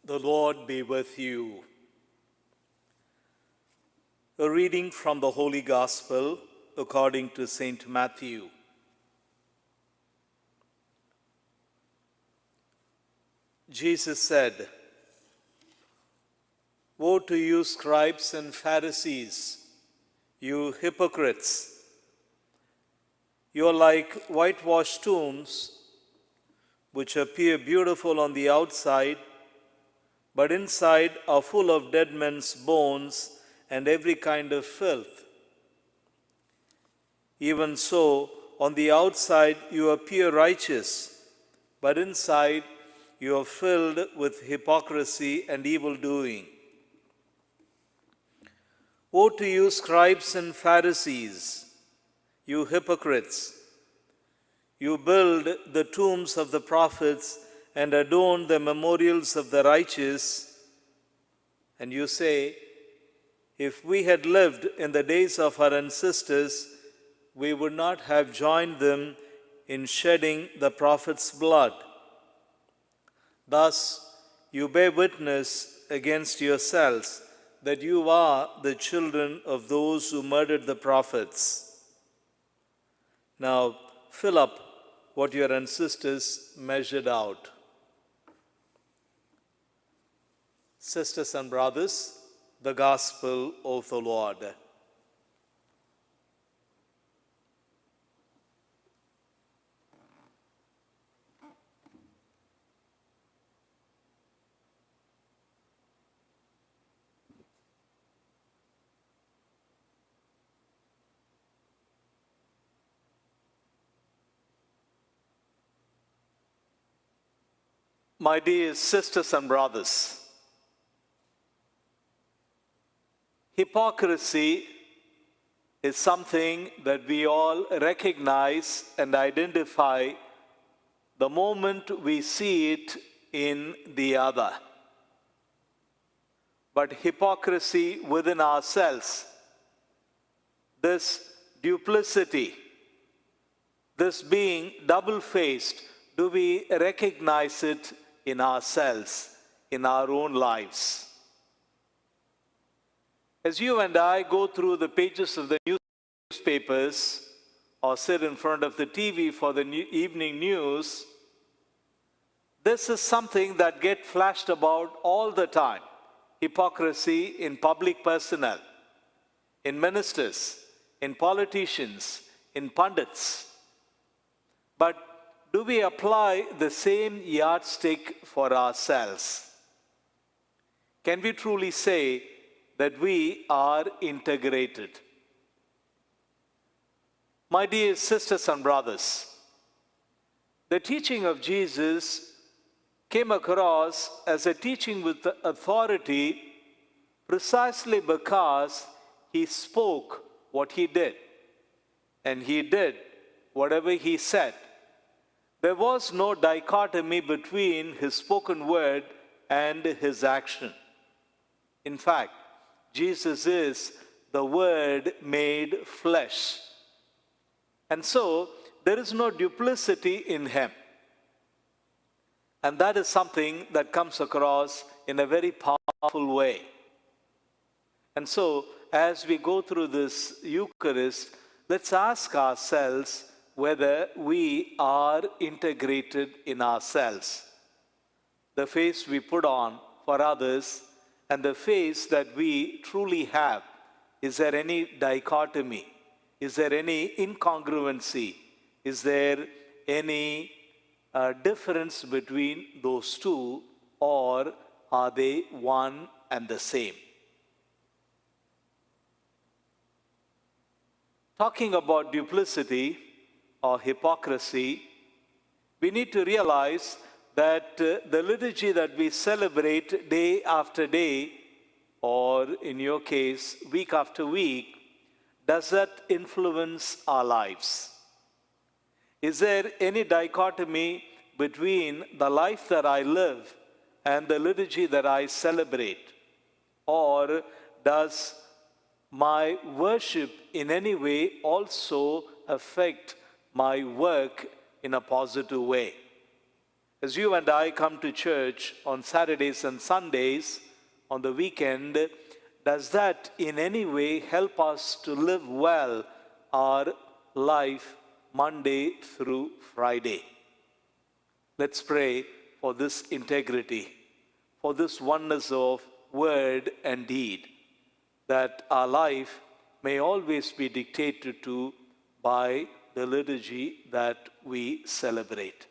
The Lord be with you. A reading from the Holy Gospel according to St. Matthew. Jesus said, "Woe to you, scribes and Pharisees, you hypocrites! You are like whitewashed tombs, which appear beautiful on the outside, but inside are full of dead men's bones and every kind of filth. Even so, on the outside you appear righteous, but inside you are filled with hypocrisy and evil-doing. Woe to you, scribes and Pharisees, you hypocrites! You build the tombs of the prophets and adorn the memorials of the righteous, and you say, if we had lived in the days of our ancestors, we would not have joined them in shedding the prophets' blood. Thus, you bear witness against yourselves that you are the children of those who murdered the prophets. Now, fill up what your ancestors measured out." Sisters and brothers, the Gospel of the Lord. My dear sisters and brothers, hypocrisy is something that we all recognize and identify the moment we see it in the other. But hypocrisy within ourselves, this duplicity, this being double-faced, do we recognize it in ourselves, in our own lives? As you and I go through the pages of the newspapers or sit in front of the TV for the evening news, this is something that gets flashed about all the time. Hypocrisy in public personnel, in ministers, in politicians, in pundits. But do we apply the same yardstick for ourselves? Can we truly say that we are integrated? My dear sisters and brothers, the teaching of Jesus came across as a teaching with authority precisely because he spoke what he did, and he did whatever he said. There was no dichotomy between his spoken word and his action. In fact, Jesus is the Word made flesh. And so, there is no duplicity in him. And that is something that comes across in a very powerful way. And so, as we go through this Eucharist, let's ask ourselves whether we are integrated in ourselves. The face we put on for others and the face that we truly have. Is there any dichotomy? Is there any incongruency? Is there any difference between those two, or are they one and the same? Talking about duplicity or hypocrisy, we need to realize that the liturgy that we celebrate day after day, or in your case, week after week, does that influence our lives? Is there any dichotomy between the life that I live and the liturgy that I celebrate? Or does my worship in any way also affect my work in a positive way? As you and I come to church on Saturdays and Sundays, on the weekend, does that in any way help us to live well our life Monday through Friday? Let's pray for this integrity, for this oneness of word and deed, that our life may always be dictated to by the liturgy that we celebrate.